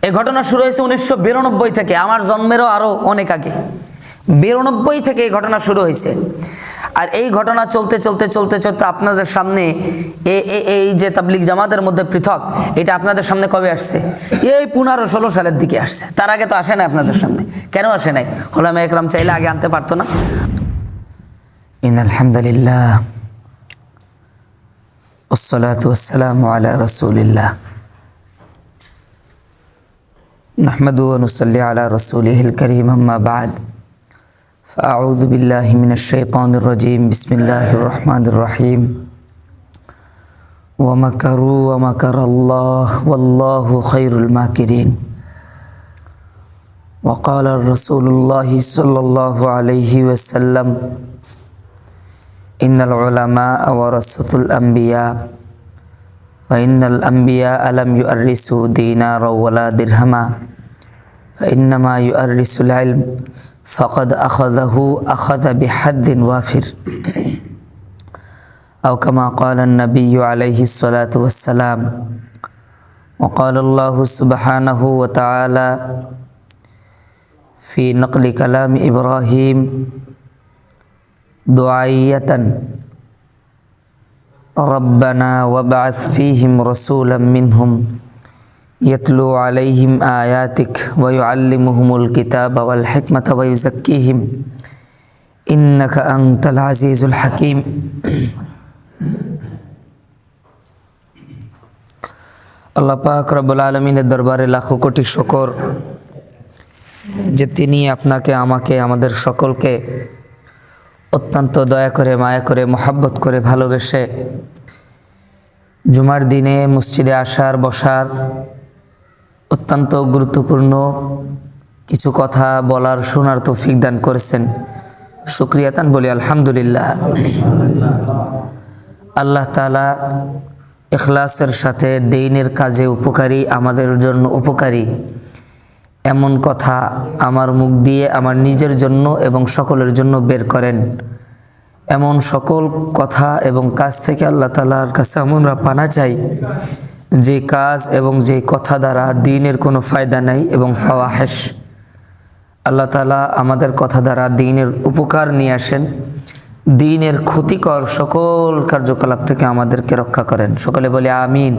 এই ঘটনা শুরু হয়েছে 1992 থেকে, আমার জন্মেরও আরো অনেক আগে। 92 থেকে এই ঘটনা শুরু হয়েছে। আর এই ঘটনা চলতে চলতে চলতে চলতে আপনাদের সামনে এই যে তাবলিগ জামাতের মধ্যে পৃথক, এটা আপনাদের সামনে কবে আসছে? এই 15-16 সালের দিকে আসছে। তার আগে তো আসে না আপনাদের সামনে। কেন আসে নাই? ওলামা একরাম চাইলে আগে আনতে পারতো না? ইন্নাল হামদুলিল্লাহ ওয়াসসালাতু ওয়াসসালামু আলা রাসূলিল্লাহ নাহমাদুহু ওয়া নুসাল্লি আলা রাসূলিহিল কারীম, আম্মা বা'দ। فأعوذ بالله من الشيطان الرجيم. بسم الله الرحمن الرحيم. ومكروا ومكر الله والله خير الماكرين. وقال رسول الله صلى الله عليه وسلم إن العلماء ورثة الأنبياء فإن الأنبياء لم يؤرثوا دينارا ولا درهما فإنما يؤرث العلم فقد أخذ بحد وافر أو كما قال النبي عليه الصلاة والسلام. وقال الله سبحانه وتعالى في نقل كلام إبراهيم دعائية ربنا وابعث فيهم رسولا منهم يتلو عليهم آياتك ويعلمهم الكتاب والحكمة ويزكيهم إنك أنت العزيز الحكيم. আল্লাহ পাক রব্বুল আলামিনের দরবারে লাখো কোটি শুকর যে তিনি আপনাকে, আমাকে, আমাদের সকলকে অত্যন্ত দয়া করে, মায়া করে, মোহাব্বত করে, ভালোবেসে জুমার দিনে মসজিদে আসার, বসার, অত্যন্ত গুরুত্বপূর্ণ কিছু কথা বলার, শোনার তৌফিক দান করেছেন। শুকরিয়াতান বলি আলহামদুলিল্লাহ। আল্লাহ তাআলা ইখলাসের সাথে দ্বীনের কাজে উপকারী, আমাদের জন্য উপকারী এমন কথা আমার মুখ দিয়ে আমার নিজের জন্য এবং সকলের জন্য বের করেন। এমন সকল কথা এবং কাজ থেকে আল্লাহ তাআলার কাছে আমরা পানা চাই যে কাজ এবং যে কথা দ্বারা দ্বীনের কোনো ফায়দা নাই এবং ফাওয়াহিশ। আল্লাহ তাআলা আমাদের কথা দ্বারা দ্বীনের উপকার নিয়ে আসেন, দ্বীনের ক্ষতিকর সকল কার্যকলাপ থেকে আমাদেরকে রক্ষা করেন। সকলে বলি আমিন।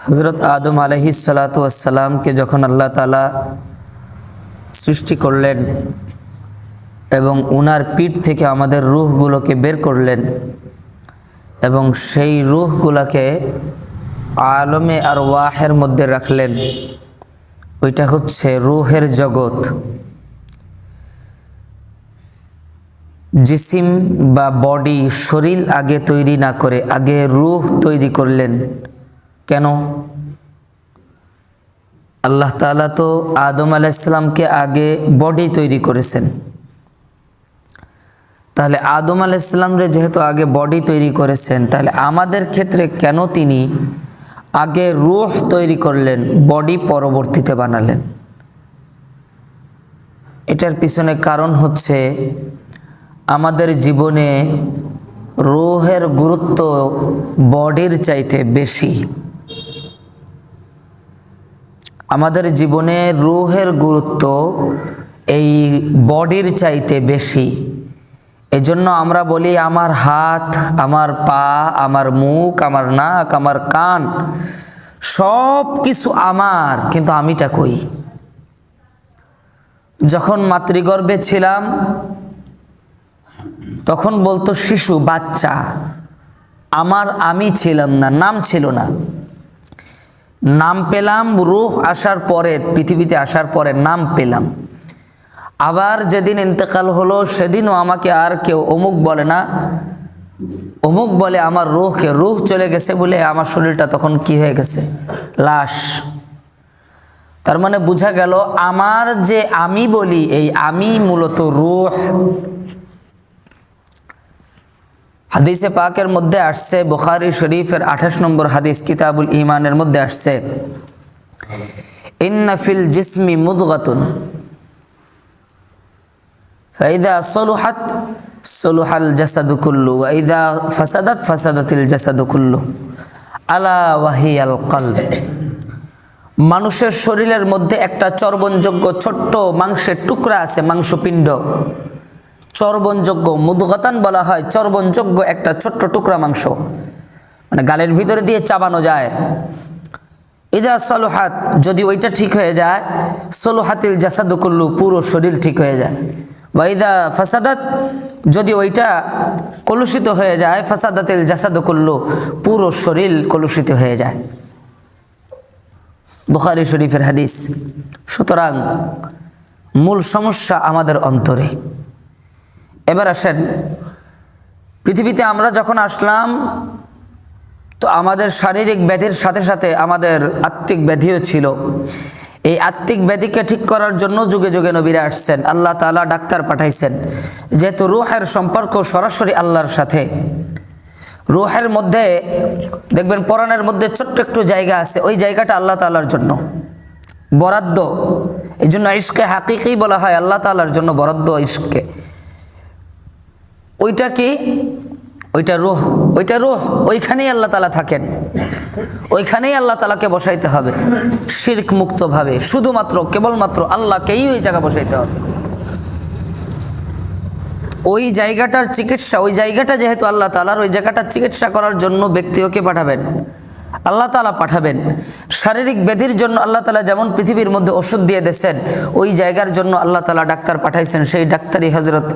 হযরত আদম আলাইহিস সালাতু ওয়াস সালামকে যখন আল্লাহ তাআলা সৃষ্টি করলেন এবং উনার পিঠ থেকে আমাদের রূহগুলোকে বের করলেন এবং সেই রূহগুলোকে আলমে আরওয়াহের মধ্যে রাখলেন, ওইটা হচ্ছে রূহের জগৎ। জিসিম বা বডি, শরীর আগে তৈরি না করে আগে রূহ তৈরি করলেন। কেন? আল্লাহ তাআলা তো আদম আলাইহিস সালামকে আগে বডি তৈরি করেছেন, তাহলে আদম আলাইহিস সালামরে যেহেতু আগে বডি তৈরি করেছেন, তাহলে আমাদের ক্ষেত্রে কেন তিনি আগে রূহ তৈরি করলেন, বডি পরবর্তীতে বানালেন? এটার পিছনে কারণ হচ্ছে আমাদের জীবনে রূহের গুরুত্ব বডির চাইতে বেশি। আমাদের জীবনে রূহের গুরুত্ব এই বডির চাইতে বেশি। এজন্য আমরা বলি আমার হাত, আমার পা, আমার মুখ, আমার নাক, আমার কান সব কিছু আমার, কিন্তু আমিটা কই? যখন মাতৃগর্ভে ছিলাম তখন বলতো শিশু, বাচ্চা, আমার আমি ছিলাম না, নাম ছিল না। নাম পেলাম রূহ আসার পরে, পৃথিবীতে আসার পরে নাম পেলাম। আবার যেদিন ইন্তেকাল হলো সেদিনও আমাকে আর কেউ অমুক বলে না, অমুক বলে আমার রূহকে। রূহ চলে গেছে বলে আমার শরীরটা তখন কি হয়ে গেছে? লাশ। তার মানে বোঝা গেল আমার যে আমি বলি, এই আমি মূলত রূহ। হাদিসে পাকের মধ্যে আসছে, বুখারী শরীফের 28 নম্বর হাদিস, কিতাবুল ঈমানের মধ্যে আসছে, ইন্না ফিল জিসমি মুদগাতুন ফাইদা সলুহাত সলুহাল জাসাদু কুল্লু ওয়া ইযা ফাসাদাত ফাসাদাতিল জাসাদু কুল্লু। আলা ওয়াহিয়াল কলব। মানুষের শরীরের মধ্যে একটা চর্বণযোগ্য ছোট্ট মাংসের টুকরা আছে, মাংসপিণ্ড, চর্বণযোগ্য, মুদগাতান বলা হয়, চর্বণযোগ্য একটা ছোট্ট টুকরা মাংস, মানে গালের ভিতরে দিয়ে চাবানো যায়। ইজা সলুহাত, যদি ওইটা ঠিক হয়ে যায়, সলুহাতিল জাসাদু কুল্লু, পুরো শরীর ঠিক হয়ে যায়। ওয়াইদা ফাসাদাত, যদি ওইটা কলুষিত হয়ে যায়, ফাসাদাতিল জাসাদু কুল্লু, পুরো শরীর কলুষিত হয়ে যায়। বুখারী শরীফের হাদিস। সুতরাং মূল সমস্যা আমাদের অন্তরে। এবার আসেন, পৃথিবীতে আমরা যখন আসলাম তো আমাদের শারীরিক ব্যাধির সাথে সাথে আমাদের আত্মিক ব্যাধিও ছিল। এই আত্মিক ব্যাধিকে ঠিক করার জন্য যুগে যুগে নবীরা আসছেন, আল্লাহ তাআলা ডাক্তার পাঠাইছেন। যেহেতু রূহের সম্পর্ক সরাসরি আল্লাহর সাথে, রূহের মধ্যে দেখবেন পরাণের মধ্যে ছোট্ট একটু জায়গা আছে, ওই জায়গাটা আল্লাহ তাআলার জন্য বরাদ্দ। এই জন্য ইশকে হাকিকি বলা হয়, আল্লাহ তাআলার জন্য বরাদ্দ ইশকে। ওইটা কি? ওইটা রূহ, ওইটা রূহ, ওইখানেই আল্লাহ তাআলা থাকেন, ওইখানেই আল্লাহ তাআলাকে বসাইতে হবে শিরক মুক্তভাবে, শুধুমাত্র কেবলমাত্র আল্লাহকেই ওই জায়গা বসাইতে হবে। ওই জায়গাটার চিকিৎসা, ওই জায়গাটা যেহেতু আল্লাহ তাআলার, ওই জায়গাটার চিকিৎসা করার জন্য ব্যক্তিকে পাঠাবেন, আল্লাহ তাআলা পাঠাবেন। শারীরিক ব্যাধির জন্য আল্লাহ তাআলা যেমন পৃথিবীর মধ্যে ওষুধ দিয়ে দিয়েছেন, ওই জায়গার জন্য আল্লাহ তাআলা ডাক্তার পাঠাইছেন। সেই ডাক্তারই হযরত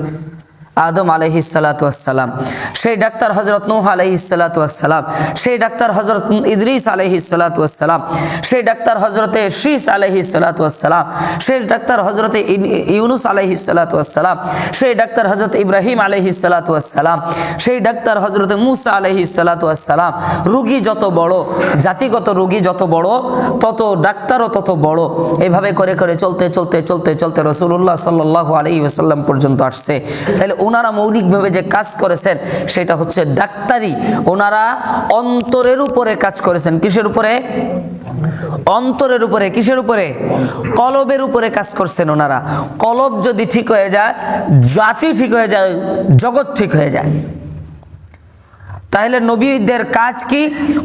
আদম আলাইহিস সালাতু ওয়াস সালাম, সেই ডাক্তার হযরত নূহ আলাইহিস সালাতু ওয়াস সালাম, সেই ডাক্তার হযরত ইদ্রিস আলাইহিস সালাতু ওয়াস সালাম, সেই ডাক্তার হযরতে শীস আলাইহিস সালাতু ওয়াস সালাম, সেই ডাক্তার হযরতে ইউনুস আলাইহিস সালাতু ওয়াস সালাম, সেই ডাক্তার হযরত ইব্রাহিম আলাইহিস সালাতু ওয়াস সালাম, সেই ডাক্তার হযরতে মূসা আলাইহিস সালাতু ওয়াস সালাম। রোগী যত বড়, জাতিগত রোগী যত বড়, তত ডাক্তারও তত বড়। এইভাবে করে করে চলতে চলতে চলতে চলতে রাসূলুল্লাহ সাল্লাল্লাহু আলাইহি ওয়াসাল্লাম পর্যন্ত আসছে। তাহলে ওনারা মৌলিকভাবে যে কাজ করেছেন সেটা হচ্ছে ডাক্তারি। ওনারা অন্তরের উপরে কাজ করেছেন। কিসের উপরে? অন্তরের উপরে। কিসের উপরে? কলবের উপরে কাজ করছেন ওনারা। কলব যদি ঠিক হয়ে যায়, জাতি ঠিক হয়ে যায়, জগৎ ঠিক হয়ে যায়। তাহলে নবীদের কাজ কি?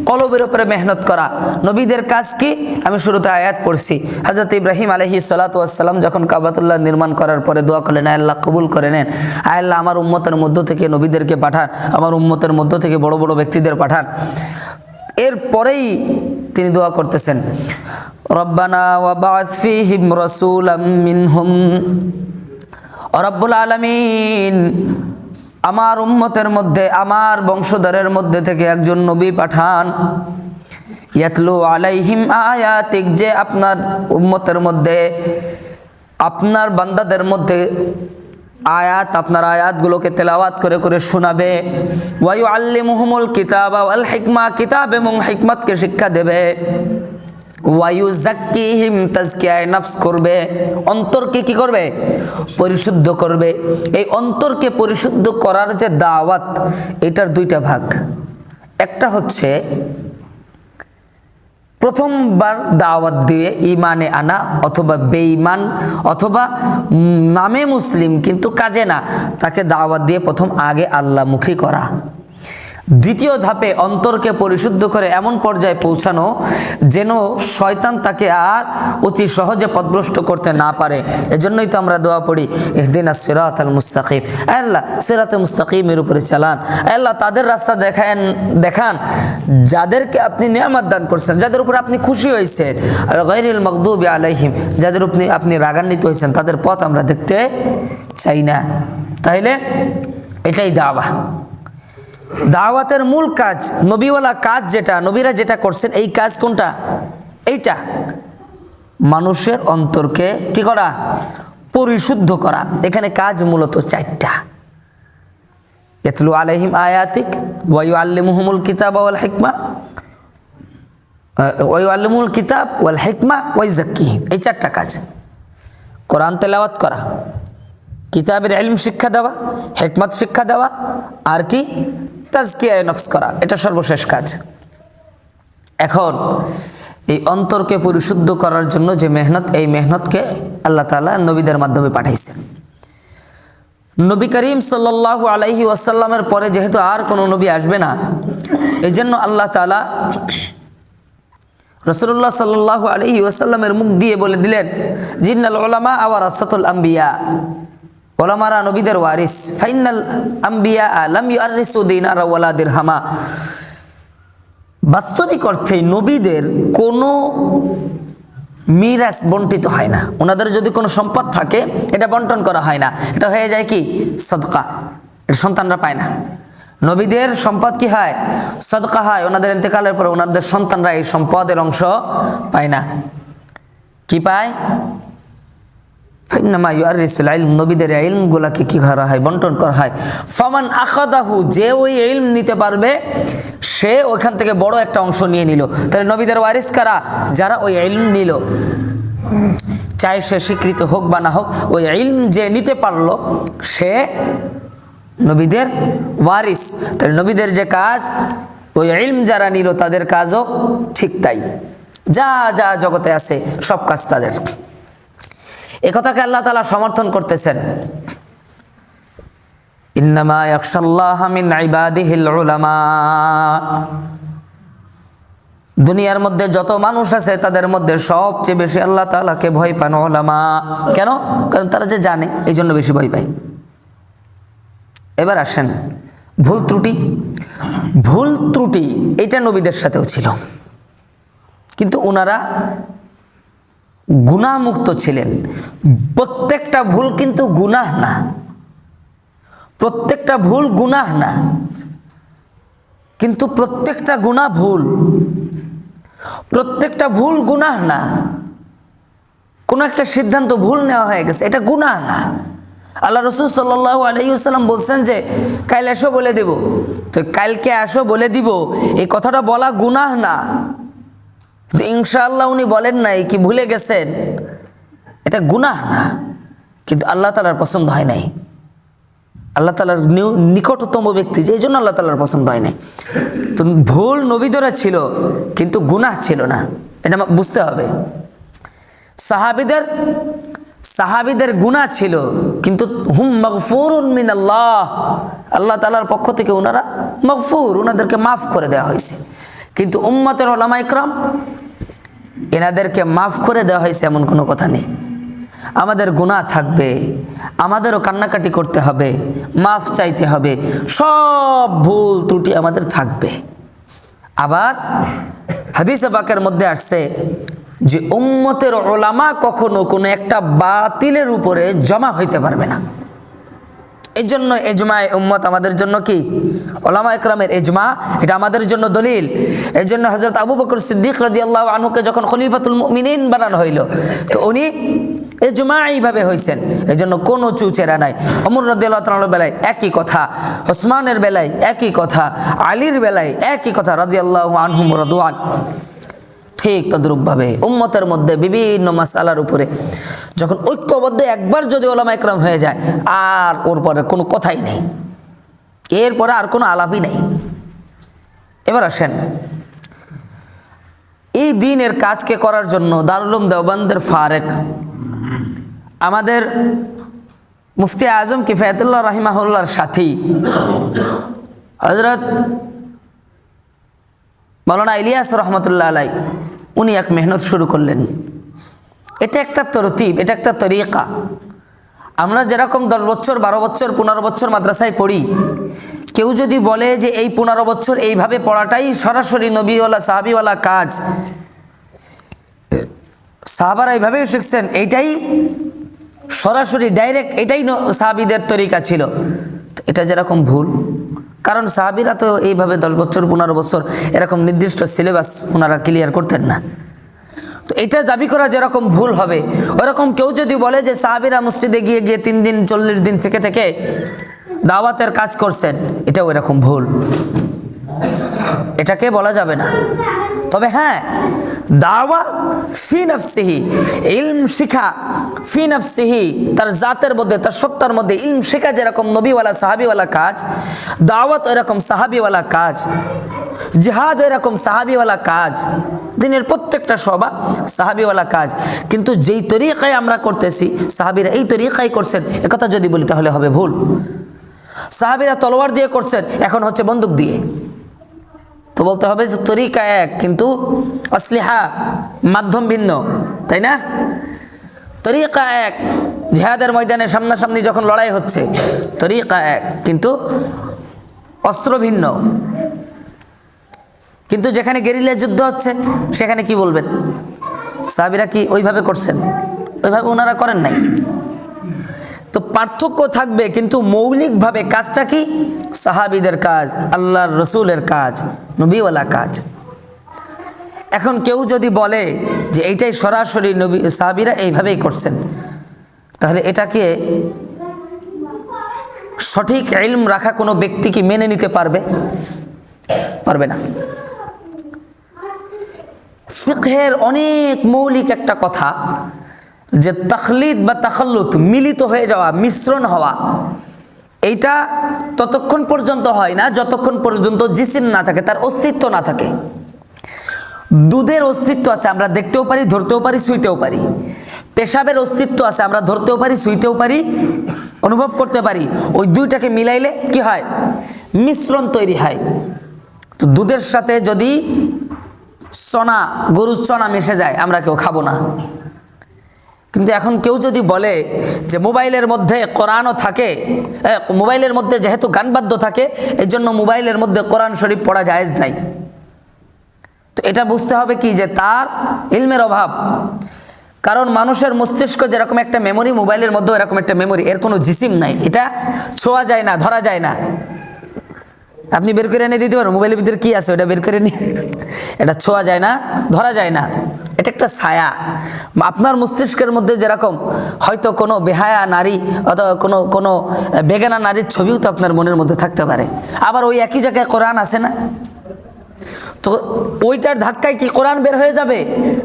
কলবের উপরে মেহনত করা। নবীদের কাজ কি? আমি শুরুতে আয়াত পড়ছি, হযরত ইব্রাহিম আলাইহিস সালাতু ওয়াস সালাম যখন কাবাতুল্লাহ নির্মাণ করার পরে দোয়া করলেন, আয় আল্লাহ কবুল করে নেন, আয় আল্লাহ আমার উম্মতের মধ্য থেকে নবীদেরকে পাঠান, আমার উম্মতের মধ্য থেকে বড় বড় ব্যক্তিদের পাঠান। এরপরেই তিনি দোয়া করতেছেন, রব্বানা ওয়া বা'আথ ফীহিম রাসূলাম মিনহুম, রব্বুল আলামিন আমার উম্মতের মধ্যে, আমার বংশধরের মধ্যে থেকে একজন নবী পাঠান, ইয়াতলু আলাইহিম আয়াতিক, যে আপনার উম্মতের মধ্যে, আপনার বান্দাদের মধ্যে আয়াত, আপনার আয়াতগুলোকে তেলাওয়াত করে করে শোনাবে, ওয়া ইউআল্লিমুহুমুল কিতাবা ওয়াল হিকমা, কিতাব এবং হিকমতকে শিক্ষা দেবে, ওয়া ইউযাক্কিহিম, তাজকিয়ায়ে নফস করবে, অন্তরকে কি করবে? পরিশুদ্ধ করবে। এই অন্তরকে পরিশুদ্ধ করার যে দাওয়াত, এটার দুইটা ভাগ। একটা হচ্ছে প্রথমবার দাওয়াত দিয়ে ইমানে আনা, অথবা বেঈমান, অথবা নামে মুসলিম কিন্তু কাজে না, তাকে দাওয়াত দিয়ে প্রথম আগে আল্লাহমুখী করা। দ্বিতীয় ধাপে অন্তরকে পরিশুদ্ধ করে এমন পর্যায়ে পৌঁছানো যেন শয়তান তাকে আর অতি সহজে পথভ্রষ্ট করতে না পারে। এজন্যই তো আমরা দোয়া পড়ি, ইহদিনাস সিরাতাল মুস্তাকিম, আল্লাহ সিরাতে মুস্তাকিমের উপরে চালান, আল্লাহ তাদের রাস্তা দেখান যাদেরকে আপনি নিয়ামত দান করছেন, যাদের উপর আপনি খুশি হয়েছেন, আর গায়রিল মাগদুবি আলাইহিম, যাদের উপর আপনি রাগান্বিত হয়েছেন, তাদের পথ আমরা দেখতে চাই না। তাইলে এটাই দাওয়া। দাওয়াতের মূল কাজ, নবীওয়ালা কাজ, যেটা নবীরা যেটা করছেন, এই কাজ কোনটা? এইটা, মানুষের অন্তরকে কি করা? পরিশুদ্ধ করা। এখানে কাজ মূলত চারটা, ইয়াতলু আলাইহিম আয়াতিক, ওয়া ইউআল্লিমুহুমুল কিতাবা ওয়াল হিকমা, ওয়া ইউআল্লিমুল কিতাব ওয়াল হিকমা ওয়া ইউযাক্কিহিম। এই চারটা কাজ। কোরআন তেলাওয়াত করা, কিতাবের ইলম শিক্ষা দেওয়া, হিকমত শিক্ষা দেওয়া, আর কি? তাজকিয়ায়ে নফস করা। এটা সর্বশেষ কাজ। এখন এই অন্তরকে পরিশুদ্ধ করার জন্য যে মেহনত, এই মেহনতকে আল্লাহ তাআলা নবীদের মাধ্যমে পাঠাইছেন। নবী করিম সাল্লাল্লাহু আলাইহি ওয়াসাল্লামের পরে যেহেতু আর কোনো নবী আসবে না, এই জন্য আল্লাহ তাআলা রাসূলুল্লাহ সাল্লাল্লাহু আলাইহি ওয়াসাল্লামের মুখ দিয়ে বলে দিলেন, জিন্নাল উলামা ওয়ারাসাতুল আম্বিয়া, উলামারা নবীদের ওয়ারিস, ফাইনাল আম্বিয়া লাম ইউআররিসু দিনারা ওয়ালা দিরহামা। বাস্তবিক অর্থে নবীদের কোনো মিরাস বন্টিত হয় না। ওনাদের যদি কোনো সম্পদ থাকে এটা বন্টন করা হয় না, এটা হয়ে যায় কি সদকা, এটা সন্তানরা পায় না। নবীদের সম্পদ কি হয়? সদকা হয়। ওনাদের ইন্তেকালের পরে ওনাদের সন্তানরা এই সম্পদের অংশ পায় না। কি পায়? ফাইন্নামা ইউআররিসুল ইলম, নবীদের ইলমগুলোকে কি করা হয়? বন্টন করা হয়। ফামান আখাদাহু, যে ওই ইলম নিতে পারবে সে ওইখান থেকে বড় একটা অংশ নিয়ে নিল। তাহলে নবীদের ওয়ারিস কারা? যারা ওই ইলম নিল, চাই সে স্বীকৃত হোক বা না হোক, ওই ইলম যে নিতে পারলো সে নবীদের ওয়ারিস। তাহলে নবীদের যে কাজ, ওই ইলম যারা নিল তাদের কাজও ঠিক তাই। যা যা জগতে আছে সব কাজ তাদের। এ কথাকে আল্লাহ তাআলা সমর্থন করতেছেন, ইন্নামা ইয়াখশাল্লাহা মিন ইবাদিহিল উলামা। দুনিয়ার মধ্যে যত মানুষ আছে তাদের মধ্যে সবচেয়ে বেশি আল্লাহ তাআলাকে ভয় পান উলামা। কেন? কারণ তারা যে জানে, এই জন্য বেশি ভয় পায়। এবার আসেন ভুল ত্রুটি। ভুল ত্রুটি এটা নবীদের সাথেও ছিল, কিন্তু ওনারা গুনাহমুক্ত ছিলেন। প্রত্যেকটা ভুল কিন্তু গুনাহ না, প্রত্যেকটা ভুল গুনাহ না, কিন্তু প্রত্যেকটা গুনাহ ভুল। প্রত্যেকটা ভুল গুনাহ না। কোনো একটা সিদ্ধান্ত ভুল নেওয়া হয়ে গেছে, এটা গুনাহ না। আল্লাহ রাসূল সাল্লাল্লাহু আলাইহি ওয়াসাল্লাম বলছেন যে কাল এসো বলে দেব, তো কালকে আসো বলে দিব এই কথাটা বলা গুনাহ না। ইনশাআল্লাহ উনি বলেন নাই, কি ভুলে গেছেন, এটা গুনাহ না, কিন্তু আল্লাহ তাআলার পছন্দ হয় নাই। আল্লাহ তাআলার নিকটতম ব্যক্তি, যে জন্য আল্লাহ তাআলার পছন্দ হয় নাই। তো ভুল নবীদেরা ছিল কিন্তু গুনাহ ছিল না, এটা বুঝতে হবে। সাহাবীদের গুনাহ ছিল কিন্তু হুম মাগফুরুন মিনাল্লাহ, আল্লাহ তাআলার পক্ষ থেকে ওনারা মাগফুর, ওনাদেরকে মাফ করে দেওয়া হয়েছে। কিন্তু উম্মতের উলামা ইকরাম, এনাদেরকে মাফ করে দেওয়া হয়েছে এমন কোনো কথা নেই। আমাদের গুনাহ থাকবে, আমাদেরও কান্নাকাটি করতে হবে, মাফ চাইতে হবে, সব ভুল ত্রুটি আমাদের থাকবে। আবার হাদিসে পাকের মধ্যে আসছে যে উম্মতের উলামা কখনো কোনো একটা বাতিলের উপরে জমা হইতে পারবে না। এই জন্য ইজমায়ে উম্মত আমাদের জন্য কি? উলামা ইকরামের ইজমা, এটা আমাদের জন্য দলিল। এই জন্য হযরত আবু বকর সিদ্দিক রাদিয়াল্লাহু আনহুকে যখন খলিফাতুল মুমিনিন বানানো হইল, তো উনি ইজমাঈভাবে হয়েছেন, এই জন্য কোনো চুচেরা নাই। ওমর রাদিয়াল্লাহু তাআলার বেলায় একই কথা, ওসমানের বেলায় একই কথা, আলীর বেলায় একই কথা রাদিয়াল্লাহু আনহুম রাদওয়ান। ঠিক তদ্রূপভাবে উম্মতের মধ্যে বিভিন্ন মাসআলার উপরে যখন ঐক্যবদ্ধ একবার যদি উলামা ইকরাম হয়ে যায়, আর ওর পরে কোনো কথাই নেই, এরপরে আর কোনো আলাপই নেই। এবার আসেন, এই দ্বীনের কাজকে করার জন্য দারুল উলুম দেওবন্দের ফারেক আমাদের মুফতি আজম কিফায়াতুল্লাহ রাহিমাহুল্লাহর সাথী হযরত মাওলানা ইলিয়াস রহমতুল্লাহ আলাই, উনি এক মেহনত শুরু করলেন। এটা একটা তরতিব, এটা একটা তরিকা। আমরা যেরকম 10 বছর 12 বছর 15 বছর মাদ্রাসায় পড়ি, কেউ যদি বলে যে এই 15 বছর এইভাবে পড়াটাই সরাসরি নবীওয়ালা সাহাবিওয়ালা কাজ, সাহাবারা এইভাবেই শিখছেন, এইটাই সরাসরি ডাইরেক্ট, এটাই সাহাবীদের তরিকা ছিল, এটা যেরকম ভুল। কারণ সাহাবীরা তো এইভাবে 10 বছর 15 বছর এরকম নির্দিষ্ট সিলেবাস ওনারা ক্লিয়ার করতেন না। তো এটা দাবি করা যেরকম ভুল হবে, ওরকম কেউ যদি বলে যে সাহাবীরা মসজিদে গিয়ে গিয়ে 3 দিন 40 দিন থেকে দাওয়াতের কাজ করছেন, এটাও এরকম ভুল, এটাকে বলা যাবে না। তবে হ্যাঁ, দাওয়া ফি নফসিহি, ইলম শিখা ফি নফসিহি, তার জাতের মধ্যে, তার সত্তার মধ্যে ইলম শেখা যেরকম নবীওয়ালা সাহাবিওয়ালা কাজ, দাওয়াত এরকম সাহাবিওয়ালা কাজ। জিহাদ এরকম সাহাবিওয়ালা কাজ, দিনের প্রত্যেকটা সভা সাহাবিওয়ালা কাজ। কিন্তু যেই তরিকায় আমরা করতেছি সাহাবিরা এই তরিকায় করছেন একথা যদি বলি তাহলে হবে ভুল। সাহাবিরা তলোয়ার দিয়ে করছেন, এখন হচ্ছে বন্দুক দিয়ে। তো বলতে হবে যে তরিকা এক কিন্তু আসলিহা মাধ্যম ভিন্ন, তাই না? তরিকা এক, জিহাদের ময়দানে সামনাসামনি যখন লড়াই হচ্ছে তরিকা এক কিন্তু অস্ত্র ভিন্ন। কিন্তু যেখানে গেরিলা যুদ্ধ হচ্ছে সেখানে কি বলবেন? সাহাবীরা কি ওইভাবে করছেন? ওইভাবে ওনারা করেন নাই। তো পার্থক্য থাকবে কিন্তু মৌলিকভাবে কাজটা কি? সাহাবীদের কাজ, আল্লাহর রসুলের কাজ, নবীওয়ালা কাজ। এখন কেউ যদি বলে যে এইটাই সরাসরি নবী সাহাবীরা এইভাবেই করছেন, তাহলে এটাকে সঠিক ইলম রাখা কোনো ব্যক্তি কি মেনে নিতে পারবে? পারবে না। ফিকহের অনেক মৌলিক একটা কথা যে তাকলিদ বা তাখাল্লুত, মিলিত হয়ে যাওয়া, মিশ্রণ হওয়া, এইটা ততক্ষণ পর্যন্ত হয় না যতক্ষণ পর্যন্ত জিসিম না থাকে, তার অস্তিত্ব না থাকে। দুধের অস্তিত্ব আছে, আমরা দেখতেও পারি, ধরতেও পারি, ছুঁইতেও পারি। পেশাবের অস্তিত্ব আছে, আমরা ধরতেও পারি, ছুঁইতেও পারি, অনুভব করতে পারি। ওই দুইটাকে মিলাইলে কি হয়? মিশ্রণ তৈরি হয়। তো দুধের সাথে যদি চনা, গরুর চনা মিশে যায় আমরা কেউ খাবো না। কিন্তু এখন কেউ যদি বলে যে মোবাইলের মধ্যে কোরআনও থাকে, মোবাইলের মধ্যে যেহেতু গানবাদ্য থাকে এই জন্য মোবাইলের মধ্যে কোরআন শরীফ পড়া জায়েজ নাই, তো এটা বুঝতে হবে কি যে তার ইলমের অভাব। কারণ মানুষের মস্তিষ্ক যেরকম একটা মেমোরি, মোবাইলের মধ্যেও এরকম একটা মেমোরি, এর কোনো জিসিম নাই, এটা ছোঁয়া যায় না, ধরা যায় না। আপনি বের করে এনে দিতে পারেন মোবাইলের ভিতরে কি আছে, ওটা বের করে নিয়ে, এটা ছোঁয়া যায় না, ধরা যায় না, এটা একটা ছায়া। আপনার মস্তিষ্কের মধ্যে যেরকম হয়তো কোনো বেহায়া নারী অথবা কোনো বেগানা নারীর ছবিও তো আপনার মনের মধ্যে থাকতে পারে। আবার ওই একই জায়গায় কোরআন আছে না, তো ওইটার ধাক্কায় কি কোরআন বের হয়ে যাবে,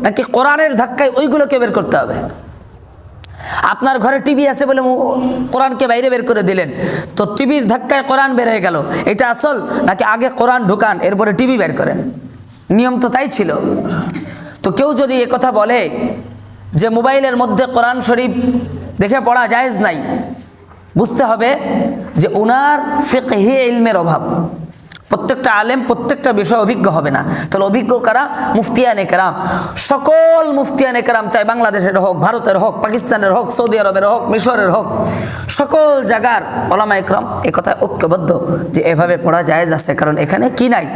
নাকি কোরআনের ধাক্কায় ওইগুলোকে বের করতে হবে? আপনার ঘরে টিভি আছে বলে কোরআনকে বাইরে বের করে দিলেন, তো টিভির ধাক্কায় কোরআন বের হয়ে গেল, এটা আসল? নাকি আগে কোরআন ঢুকান এরপরে টিভি বের করেন? নিয়ম তো তাই ছিল। তো কেউ যদি একথা বলে যে মোবাইলের মধ্যে কোরআন শরীফ দেখে পড়া জায়েজ নাই, বুঝতে হবে যে ওনার ফিকহি ইলমের অভাব। প্রত্যেকটা আলেম প্রত্যেকটা বিষয় অভিজ্ঞ হবে না। তাহলে অভিজ্ঞ কারা? মুফতিয়ানে কেরাম। সকল মুফতিয়ানে কেরাম, চাই বাংলাদেশের হোক, ভারতের হোক, পাকিস্তানের হোক, সৌদি আরবের হোক, মিশরের হোক, সকল জায়গার ওলামায়ে কেরাম এই কথায় ঐক্যবদ্ধ যে এভাবে পড়া জায়েজ আছে। কারণ এখানে কি নাই?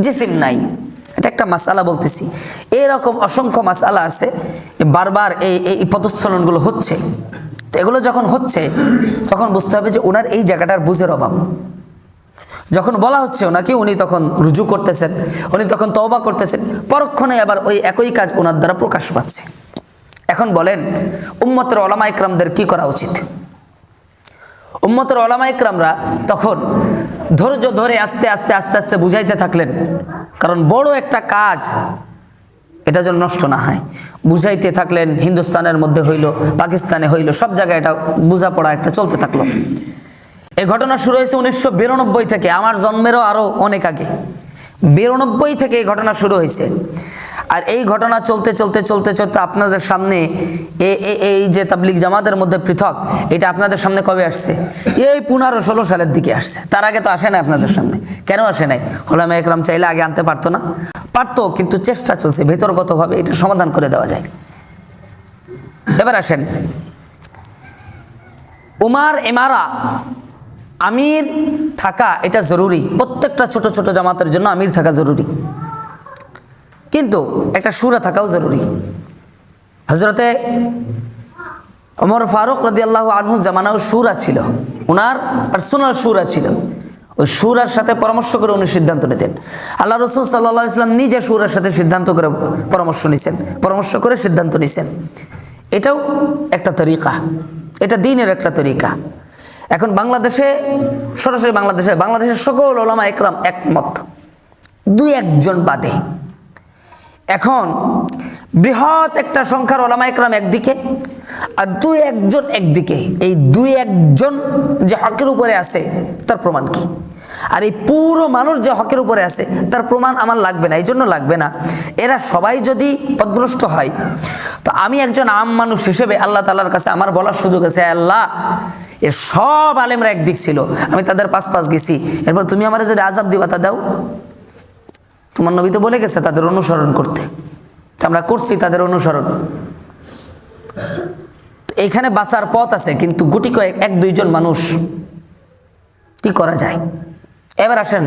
জিসিম নাই। এটা একটা মাসালা বলতেছি। এরকম অসংখ্য মাসালা আছে, বারবার এই পদস্থলনগুলো হচ্ছে। তো এগুলো যখন হচ্ছে তখন বুঝতে হবে যে ওনার এই জায়গাটার বুঝের অভাব। যখন বলা হচ্ছে ওনাকে, উনি তখন রুজু করতেছেন, উনি তখন তওবা করতেছেন, পরক্ষণে আবার ওই একই কাজ ওনার দ্বারা প্রকাশ পাচ্ছে। এখন বলেন উম্মতের ওলামা ইকরামদের কি করা উচিত? উম্মতের ওলামা ইকরামরা তখন ধৈর্য ধরে আস্তে আস্তে আস্তে আস্তে বুঝাইতে থাকলেন, কারণ বড় একটা কাজ, এটা যেন নষ্ট না হয়। বুঝাইতে থাকলেন, হিন্দুস্তানের মধ্যে হইল, পাকিস্তানে হইল, সব জায়গায় এটা বোঝাপড়া একটা চলতে থাকলো। এই ঘটনা শুরু হয়েছে 1992 থেকে, আমার জন্মেরও আরও অনেক আগে। 92 থেকে এই ঘটনা শুরু হয়েছে। আর এই ঘটনা চলতে চলতে চলতে চলতে আপনাদের সামনে এই যে তাবলিগ জামাতের মধ্যে পৃথক, এটা আপনাদের সামনে কবে আসছে? এই 15-16 সালের দিকে আসছে। তার আগে তো আসে না আপনাদের সামনে। কেন আসে নাই? ওলামায়ে কেরাম চাইলে আগে আনতে পারতো না? পারতো, কিন্তু চেষ্টা চলছে ভেতরগতভাবে এটা সমাধান করে দেওয়া যায়। এবার আসেন, উমার ইমারা, আমির থাকা এটা জরুরি। প্রত্যেকটা ছোট ছোট জামাতের জন্য আমির থাকা জরুরি, কিন্তু একটা শুরা থাকাও জরুরি। হযরতে ওমর ফারুক রাদিয়াল্লাহু আনহু জামানাও শুরা ছিল, ওনার পার্সোনাল শুরা ছিল। ওই শুরার সাথে পরামর্শ করে উনি সিদ্ধান্ত নিতেন। আল্লাহ রাসূল সাল্লাল্লাহু আলাইহি ওয়াসাল্লাম নিজে শুরার সাথে সিদ্ধান্ত করে পরামর্শ করে সিদ্ধান্ত নিছেন। এটাও একটা তরিকা, এটা দ্বীনের একটা তরিকা। এখন বাংলাদেশে, সরাসরি বাংলাদেশের সকল ওলামা একরাম একমত, 2-1 বাদে। এখন বৃহৎ একটা সংখ্যার ওলামা একরাম একদিকে আর 2-1 একদিকে। এই 2-1 যে হকের উপরে আছে তার প্রমাণ কি? আর এই পুরো মানুষ যে হকের উপরে আছে তার প্রমাণ আমার লাগবে না, এই জন্য লাগবে না। এরা সবাই যদি পথভ্রষ্ট হয় তো আমি একজন আম মানুষ হিসেবে আল্লাহ তাআলার কাছে আমার বলার সুযোগ আছে, আল্লাহ এ সব আলেমরা একদিক ছিল, আমি তাদের পাশ পাশ গেছি, এরপর তুমি আমার যদি আযাব দিবা তা দাও। তোমার নবী তো বলে গেছে তাদের অনুসরণ করতে, আমরা করছি তাদের অনুসরণ। এখানে বাঁচার পথ আছে, কিন্তু গুটি কয়েক 1-2 জন মানুষ কি করা যায়? এবার আসেন,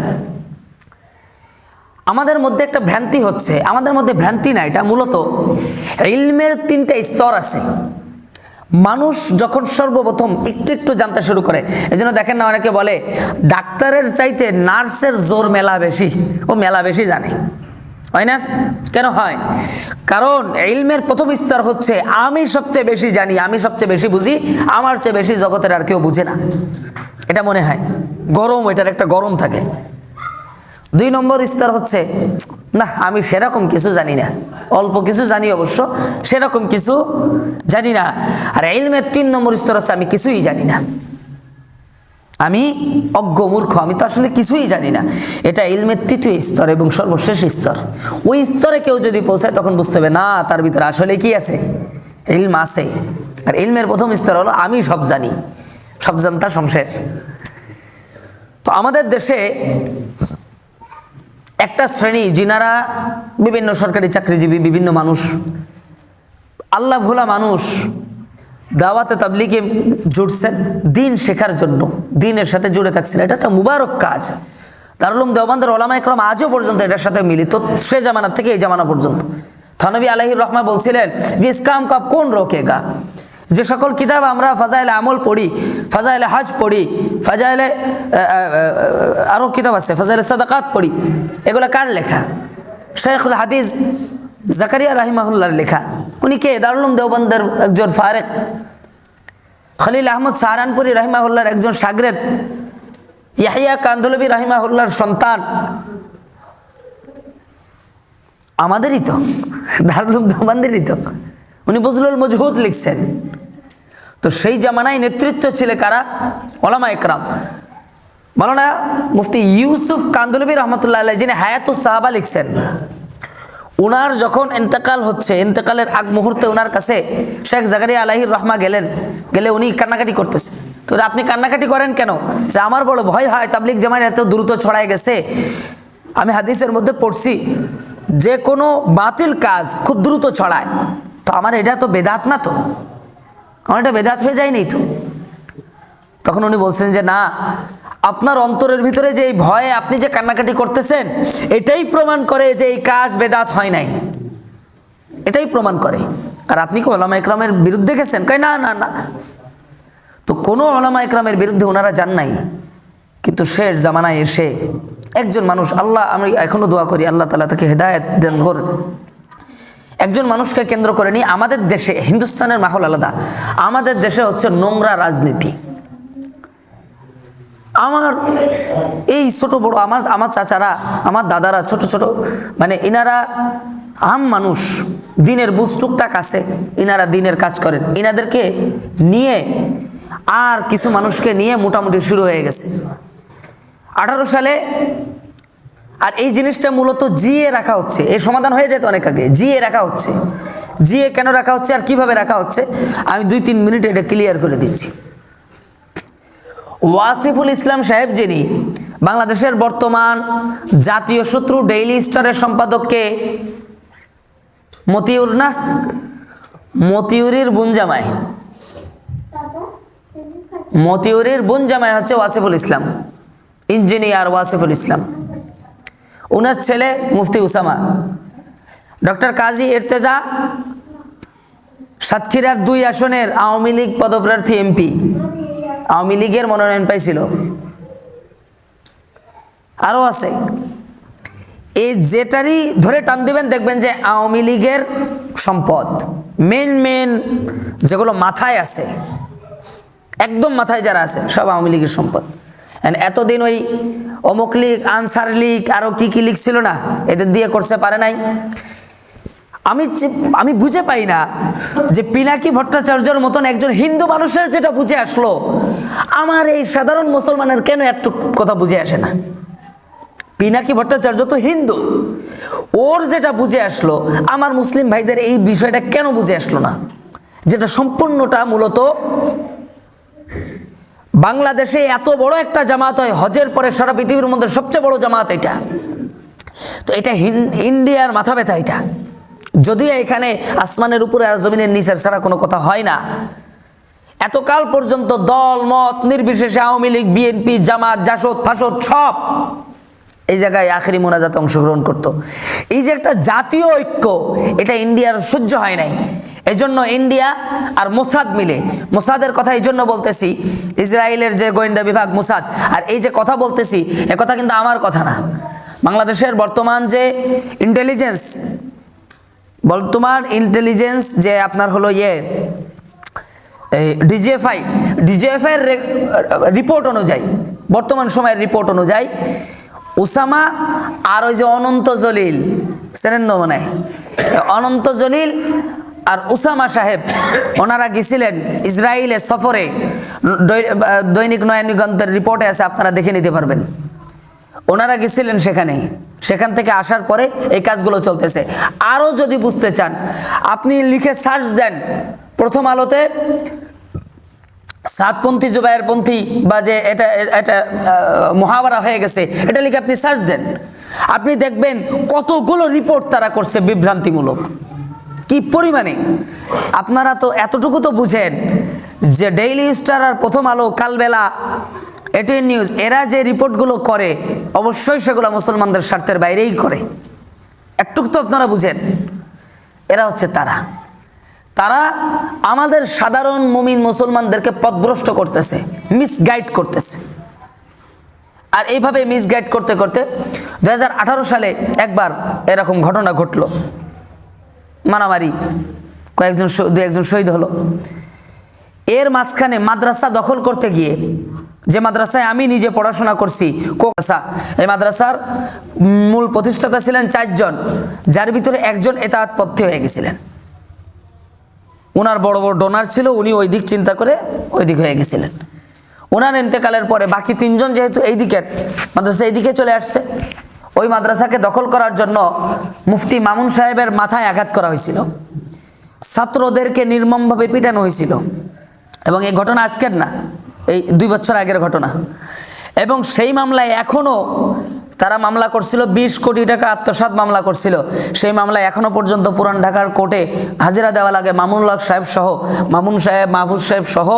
আমাদের মধ্যে একটা ভ্রান্তি হচ্ছে, আমাদের মধ্যে ভ্রান্তি না, এটা মূলত ইলমের 3টা স্তর আছে। মানুষ যখন সর্বপ্রথম একটু একটু জানতে শুরু করে, এজন্য দেখেন না অনেকে বলে ডাক্তারের চাইতে নার্সের জোর মেলা বেশি, ও মেলা বেশি জানে, হয় না? কেন হয়? কারণ ইলমের প্রথম স্তর হচ্ছে আমি সবচেয়ে বেশি জানি, আমি সবচেয়ে বেশি বুঝি, আমার চেয়ে বেশি জগতের আর কেউ বুঝে না, এটা মনে হয় গরম, এটার একটা গরম থাকে। 2 নম্বর স্তর হচ্ছে না আমি সেরকম কিছু জানি না, অল্প কিছু জানি অবশ্য, সেরকম কিছু জানি না। আর ইলমের 3 নম্বর স্তর হচ্ছে আমি কিছুই জানি না, আমি অজ্ঞ মূর্খ, আমি তো আসলে কিছুই জানি না। এটা ইলমের 3য় স্তর এবং সর্বশেষ স্তর। ওই স্তরে কেউ যদি পৌঁছায় তখন বুঝতে হবে না তার ভিতরে আসলে কি আছে, ইলম আছে। আর ইলমের প্রথম স্তর হলো আমি সব জানি, সব জানতা শমশের। তো আমাদের দেশে একটা শ্রেণী যিনারা বিভিন্ন সরকারি চাকরিজীবী, বিভিন্ন মানুষ, আল্লাহ ভোলা মানুষ, দাওয়াতে তাবলীগে জুড়ছেন দিন শেখার জন্য, দিনের সাথে জুড়ে থাকছেন। এটা একটা মুবারক কাজ। দারুল উলুম দেওবন্দের ওলামায়ে কেরাম আজও পর্যন্ত এটার সাথে মিলিত, সে জামানা থেকে এই জামানা পর্যন্ত। থানবী আলাইহির রহমা বলছিলেন যে ইস কাম কাব কোন রোকেগা, যে সকল কিতাব আমরা ফাজাইলে আমল পড়ি, ফাজাইলে হজ পড়ি, ফাজাইলে আরও কিতাব আছে, ফাজাইলে সাদাকাত পড়ি, এগুলো কার লেখা? শাইখুল হাদিস জাকারিয়া রাহিমাহুল্লাহর লেখা। উনি কে? দারুল উলুম দেওবন্দের একজন ফারেক, খলিল আহমদ সাহারানপুরি রাহিমাহুল্লাহর একজন শাগরেদ, ইয়াহিয়া কান্দলবী রাহিমাহুল্লাহর সন্তান, আমাদেরই তো, দারুল উলুম দেওবন্দেরই তো। উনি বজলুল মজহুদ লিখছেন। তো সেই জামানায় নেতৃত্ব ছিল কারা? ওলামায়ে কেরাম। মাওলানা মুফতি ইউসুফ কান্দলবী রহমতুল্লাহ আলাইহি, যিনি হায়াতুস সাহাবা লিখছেন, উনার যখন ইন্তেকাল হচ্ছে, ইন্তেকালের আগ মুহূর্তে উনার কাছে শেখ জাকারিয়া আলাইহির রহমা গেলে উনি কান্নাকাটি করতেছে। তো আপনি কান্নাকাটি করেন কেন? যে আমার বড় ভয় হয়, তাবলীগ জামাত এত দ্রুত ছড়ায় গেছে, আমি হাদিসের মধ্যে পড়ছি যে কোনো বাতিল কাজ খুব দ্রুত ছড়ায়, তো আমার এটা তো বেদাত না, তো আমার এটা বেদাত হয়ে যায়নি তো। তখন উনি বলছেন যে না, আপনার অন্তরের ভিতরে যে এই ভয়ে আপনি যে কান্নাকাটি করতেছেন, এটাই প্রমাণ করে যে এই কাজ বেদাত হয় নাই, এটাই প্রমাণ করে। আর আপনি কি ওলামায়ে কেরামের বিরুদ্ধে গেছেন? কয় না না না। তো কোনো ওলামায়ে কেরামের বিরুদ্ধে ওনারা যান নাই, কিন্তু শেষ জামানায় এসে একজন মানুষ, আল্লাহ, আমি এখনো দোয়া করি আল্লাহ তাআলা তাকে হেদায়েত দেন করেন, একজন মানুষকে কেন্দ্র করে নিয়ে আমাদের দেশে, হিন্দুস্তানের মাহল আলাদা, আমাদের দেশে হচ্ছে নোংরা রাজনীতি। আমার এই ছোট বড় আমার চাচারা, আমার দাদারা, ছোট ছোট মানে ইনারা আম মানুষ, দিনের বুঝ টুকটাক আছে, ইনারা দিনের কাজ করেন, ইনাদেরকে নিয়ে আর কিছু মানুষকে নিয়ে মোটামুটি শুরু হয়ে গেছে 18 সালে। আর এই জিনিসটা মূলত জিয়ে রাখা হচ্ছে, এই সমাধান হয়ে যেত অনেক আগে। জিয়ে রাখা হচ্ছে, জিয়ে কেন রাখা হচ্ছে আর কিভাবে রাখা হচ্ছে আমি 2-3 মিনিটে এটা ক্লিয়ার করে দিচ্ছি। ওয়াসিফুল ইসলাম সাহেব, যিনি বাংলাদেশের বর্তমান জাতীয় শত্রু ডেইলি স্টারের সম্পাদককে, মতিউর না, মতিউরের বুনজামাই, মতিউরের বুনজামাই হচ্ছে ওয়াসিফুল ইসলাম, ইঞ্জিনিয়ার ওয়াসিফুল ইসলাম। উনার ছেলে মুফতি উসামা, ডক্টর কাজী ইরতেজা সাতক্ষীরার 2 আসনের আওয়ামী লীগ পদপ্রার্থী এমপি, আওয়ামী লীগের মনোনয়ন পাইছিল। আরও আছে, এই যেটারই ধরে টান দিবেন দেখবেন যে আওয়ামী লীগের সম্পদ, মেন যেগুলো মাথায় আছে, একদম মাথায় যারা আছে সব আওয়ামী লীগের সম্পদ। এতদিন ওই অমুক লীগ, আনসার লীগ, আরও কি কি লীগ ছিল না, এদের দিয়ে করতে পারে নাই। আমি বুঝে পাই না যে পিনাকি ভট্টাচার্যের মতন একজন হিন্দু মানুষের যেটা বুঝে আসলো, আমার এই সাধারণ মুসলমানের কেন একটু কথা বুঝে আসে না? পিনাকি ভট্টাচার্য তো হিন্দু, ওর যেটা বুঝে আসলো, আমার মুসলিম ভাইদের এই বিষয়টা কেন বুঝে আসলো না? যেটা সম্পূর্ণটা মূলত বাংলাদেশে এত বড় একটা জামাত হয়, হজের পরে সারা পৃথিবীর মধ্যে সবচেয়ে বড় জামাত এটা। তো এটা ইন্ডিয়ার মাথা ব্যথা এটা। যদিও এখানে আসমানের উপরে আর জমিনের নিচের ছাড়া কোনো কথা হয় না, এতকাল পর্যন্ত দল মত নির্বিশেষে আওয়ামী লীগ, বিএনপি, জামাত, জাসদ, ফাসদ সব এই জায়গায় আখেরি মোনাজাতে অংশগ্রহণ করত। এই যে একটা জাতীয় ঐক্য, এটা ইন্ডিয়ার সহ্য হয় নাই। এই জন্য ইন্ডিয়া আর মোসাদ মিলে, মোসাদের কথা এই জন্য বলতেছি, ইসরায়েলের যে গোয়েন্দা বিভাগ মোসাদ, আর এই যে কথা বলতেছি এ কথা কিন্তু আমার কথা না। বাংলাদেশের বর্তমান যে ইন্টেলিজেন্স যে আপনার হলো ডিজিএফআই এর রিপোর্ট অনুযায়ী, বর্তমান সময়ের রিপোর্ট অনুযায়ী ওসামা আর ওই যে অনন্ত জলিল, চেনেন না মনে হয়, অনন্ত জলিল আর ওসামা সাহেব, ওনারা গেছিলেন ইসরায়েলে সফরে। দৈনিক নয়ানিগন্তের রিপোর্টে আছে, আপনারা দেখে নিতে পারবেন। ওনারা গেছিলেন সেখান থেকে আসার পরে এই কাজগুলো চলতেছে। আরও যদি বুঝতে চান, আপনি লিখে সার্চ দেন প্রথম আলোতে, সাতপন্থী জুবায়েরপন্থী বা যে এটা মহাবারা হয়ে গেছে, এটা লিখে আপনি সার্চ দেন, আপনি দেখবেন কতগুলো রিপোর্ট তারা করছে বিভ্রান্তিমূলক, কি পরিমাণে। আপনারা তো এতটুকু তো বুঝেন যে ডেইলি স্টার আর প্রথম আলো, কালবেলা, এটিএন নিউজ, এরা যে রিপোর্টগুলো করে অবশ্যই সেগুলো মুসলমানদের স্বার্থের বাইরেই করে। একটুকু তো আপনারা বুঝেন, এরা হচ্ছে তারা আমাদের সাধারণ মুমিন মুসলমানদেরকে পথভ্রষ্ট করতেছে, মিসগাইড করতেছে। আর এইভাবে মিসগাইড করতে করতে 2018 সালে একবার এরকম ঘটনা ঘটলো, মারামারি, দু একজন শহীদ হলো। এর মাঝখানে মাদ্রাসা দখল করতে গিয়ে, যে মাদ্রাসায় আমি নিজে পড়াশোনা করছি, কোকাসা, এই মাদ্রাসার মূল প্রতিষ্ঠাতা ছিলেন 4 জন, যার ভিতরে একজন এতাআতপন্থী হয়ে গেছিলেন। ওনার বড় বড় ডোনার ছিল, উনি ওই দিক চিন্তা করে ওই দিক হয়ে গেছিলেন। ওনার ইন্তেকালের পরে বাকি 3 জন যেহেতু এই দিকের মাদ্রাসা এইদিকে চলে আসছে, ওই মাদ্রাসাকে দখল করার জন্য মুফতি মামুন সাহেবের মাথায় আঘাত করা হয়েছিল, ছাত্রদেরকে নির্মমভাবে পিটানো হয়েছিল। এবং এই ঘটনা আজকের না, এই 2 বছর আগের ঘটনা। এবং সেই মামলায় এখনও তারা মামলা করছিল, 20 কোটি টাকা আত্মসাৎ মামলা করছিল। সেই মামলায় এখনও পর্যন্ত পুরান ঢাকার কোর্টে হাজিরা দেওয়া লাগে মামুন সাহেব সহ, মাহফুজ সাহেব সহ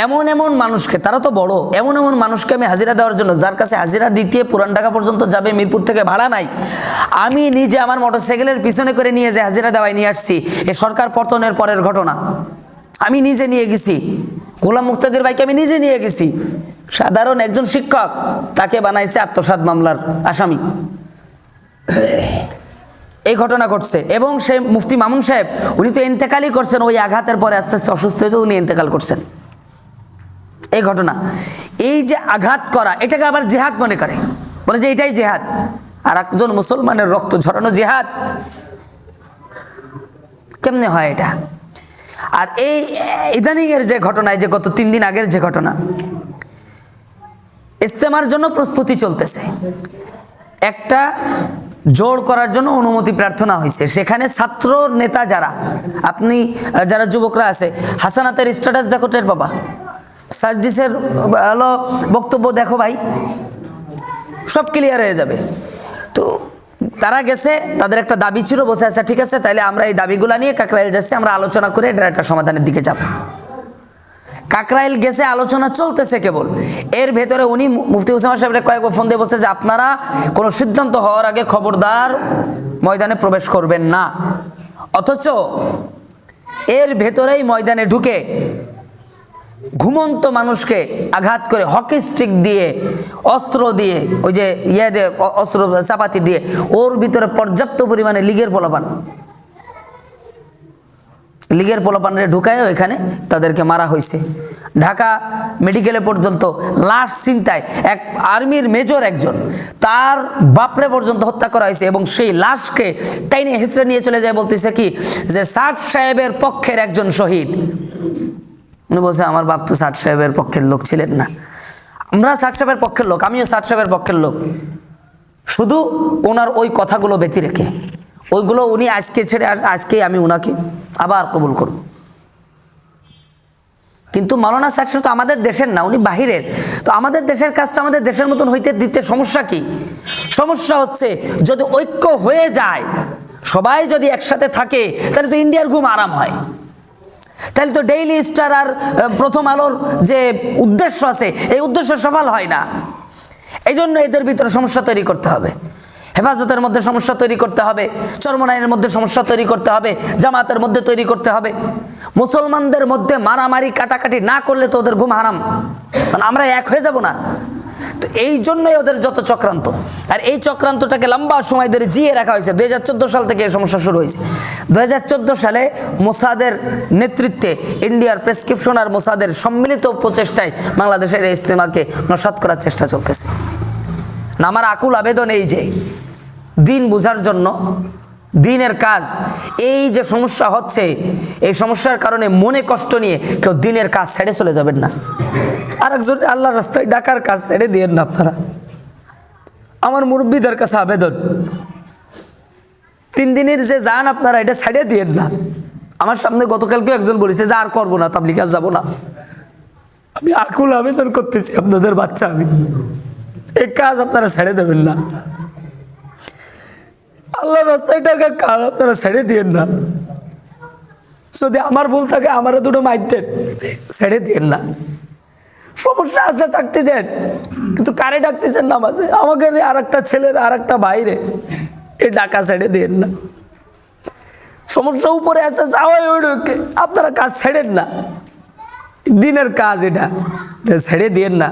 এমন মানুষকে, তারা তো বড়, এমন মানুষকে আমি হাজিরা দেওয়ার জন্য, যার কাছে হাজিরা দিতে পুরান ঢাকা পর্যন্ত যাবে, মিরপুর থেকে ভাড়া নাই, আমি নিজে আমার মোটরসাইকেলের পিছনে করে নিয়ে যে হাজিরা দেওয়ায় নিয়ে আসছি। এ সরকার পতনের পরের ঘটনা, আমি নিজে নিয়ে গেছি। গোলাম মুক্তাদির ভাইকে আমি নিজে নিয়ে গেছি। সাধারণ একজন শিক্ষক, তাকে বানাইছে আত্মসাৎ মামলার আসামি। এই ঘটনা ঘটছে। এবং সেই মুফতি মামুন সাহেব, উনি তো ইন্তেকালই করছেন ওই আঘাতের পরে, আস্তে আস্তে অসুস্থ হয়েছে, উনি ইন্তেকাল করছেন। এই ঘটনা, এই যে আঘাত করা, এটাকে আবার জেহাদ মনে করে, বলে যে এটাই জেহাদ, আর একজন মুসলমানের রক্ত ঝরানো জেহাদ কেমনে হয় এটা? আর এই ইদানিংয়ের যে ঘটনায়, যে গত 3 দিন আগের যে ঘটনা, ইজতেমার জন্য প্রস্তুতি চলতেছে, একটা জোর করার জন্য অনুমতি প্রার্থনা হয়েছে। সেখানে ছাত্র নেতা যারা যুবকরা আছে, হাসানাতের স্ট্যাটাস দেখো টের বাবা, সাজদিসের বক্তব্য দেখো ভাই, সব ক্লিয়ার হয়ে যাবে। তো তারা গেছে, তাদের একটা দাবি ছিল, বসে আচ্ছা ঠিক আছে, তাইলে আমরা এই দাবিগুলো নিয়ে কাকরাইল যাচ্ছি, আমরা আলোচনা করে এটা একটা সমাধানের দিকে যাব। কাকরাইল গেছে, আলোচনা চলতেছে কেবল, এর ভেতরে উনি মুফতি ওসামা সাহেবকে কয়েকবার ফোন দিয়ে বলছে যে আপনারা কোনো সিদ্ধান্ত হওয়ার আগে খবরদার ময়দানে প্রবেশ করবেন না। অথচ এর ভেতরেই ময়দানে ঢুকে ঘুমন্ত মানুষকে আঘাত করে, হকি স্টিক দিয়ে, অস্ত্র দিয়ে, ওই যে দিয়ে অস্ত্র চাপাতি দিয়ে, ওর ভিতরে পর্যাপ্ত পরিমাণে লীগের পোলাপানরে ঢুকায় ওইখানে তাদেরকে মারা হয়েছে। ঢাকা মেডিকেলে পর্যন্ত লাশ ছিনতাই, এক আর্মির মেজর একজন, তার বাপরে পর্যন্ত হত্যা করা হয়েছে এবং সেই লাশকে টাইনে হেসড়ে নিয়ে চলে যায়, বলতেছে কি যে সাদ সাহেবের পক্ষের একজন শহীদ। উনি বলছে আমার বাপ তো সাদ সাহেবের পক্ষের লোক ছিলেন না। আমরা সাদ সাহেবের পক্ষের লোক, আমিও সাদ সাহেবের পক্ষের লোক, শুধু ওনার ওই কথাগুলো ব্যতি রেখে, ওইগুলো উনি আজকে ছেড়ে আজকেই আমি ওনাকে আবার কবুল করব। কিন্তু মাওলানা সাদ সাহেব তো আমাদের দেশের না, উনি বাহিরের। তো আমাদের দেশের কাজটা আমাদের দেশের মতন হইতে দিতে সমস্যা কি? সমস্যা হচ্ছে যদি ঐক্য হয়ে যায়, সবাই যদি একসাথে থাকে, তাহলে তো ইন্ডিয়ার ঘুম আরাম হয়। তাহলে তো ডেইলি স্টার আর প্রথম আলোর যে উদ্দেশ্য আছে, এই উদ্দেশ্য সফল হয় না। এই জন্য এদের ভিতরে সমস্যা তৈরি করতে হবে, হেফাজতের মধ্যে সমস্যা তৈরি করতে হবে, চরমনাইয়ের মধ্যে সমস্যা তৈরি করতে হবে, জামাতের মধ্যে তৈরি করতে হবে। মুসলমানদের মধ্যে মারামারি কাটাকাটি না করলে তো ওদের ঘুম হারাম, মানে আমরা এক হয়ে যাব না। তো এই জন্যই ওদের যত চক্রান্ত, আর এই চক্রান্তটাকে লম্বা সময় ধরে জিয়ে রাখা হয়েছে। 2014 সাল থেকে এই সমস্যা শুরু হয়েছে। 2014 সালে মোসাদের নেতৃত্বে ইন্ডিয়ার প্রেসক্রিপশন আর মোসাদের সম্মিলিত প্রচেষ্টায় বাংলাদেশের এই ইজতেমাকে নস্যাৎ করার চেষ্টা চলতেছে। না, আমার আকুল আবেদন এই যে দিন বোঝার জন্য, দিনের কাজ, এই যে সমস্যা হচ্ছে, এই সমস্যার কারণে মনে কষ্ট নিয়ে কেউ দিনের কাজ ছেড়ে চলে যাবেন না। আর একজন আল্লাহর রাস্তায় ডাকার কাজ ছেড়ে দিয়েন না আপনারা। আমার মুরব্বীদের কাছে আবেদন, 3 দিনের যে যান আপনারা, এটা ছেড়ে দিয়েন না। আমার সামনে গতকালকেও একজন বলেছে যে আর করবো না, তাবলীগ কাজ যাবো না। আমি আকুল আবেদন করতেছি, আপনাদের বাচ্চা আমি, এই কাজ আপনারা ছেড়ে দেবেন না। আল্লাহর রাস্তায় টাকা কাজ আপনারা ছেড়ে দিয়েন না। যদি আমার ভুল থাকে আমারও দুটো মাইতেন, ছেড়ে দিয়েন না। সমস্যা আছে থাকতে দেন, কিন্তু কারে ডাকতেছেন নামাজে? আমাকে আর একটা ছেলের আর একটা ভাইরে এই ডাকা ছেড়ে দিয়েন না। সমস্যা উপরে আছে, যাওয়াই ওইকে, আপনারা কাজ ছেড়েন না। দিনের কাজ এটা ছেড়ে দিয়েন না।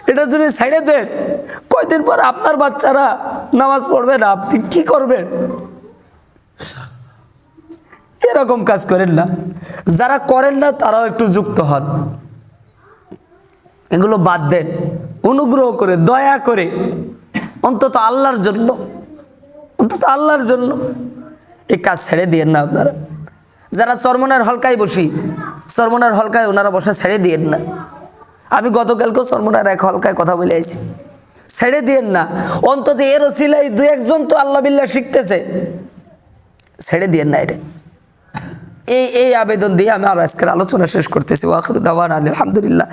এটা যদি ছেড়ে দেন, কয়দিন পর আপনার বাচ্চারা নামাজ পড়বে না, আপনি কি করবেন? এরকম কাজ করেন না। যারা করেন না তারাও একটু যুক্ত হন, এগুলো বাদ দেন। অনুগ্রহ করে, দয়া করে, অন্তত আল্লাহর জন্য, অন্তত আল্লাহর জন্য এই কাজ ছেড়ে দিয়েন না আপনারা। যারা চরমনার হলকায় বসি, চরমনার হলকায় ওনারা বসে, ছেড়ে দিয়েন না। আমি গতকালকেও চরমনার এক হলকায় কথা বলে আইছি, ছেড়ে দিয়েন না। অন্তত এর ওসিলায় 2-1 জন তো আল্লাহ বিল্লাহ শিখতেছে, ছেড়ে দিয়েন না। এটা এই আবেদন দিয়ে আমি আর আজকের আলোচনা শেষ করতেছি। ওয়া আখিরু দাওয়ানা আলহামদুলিল্লাহ।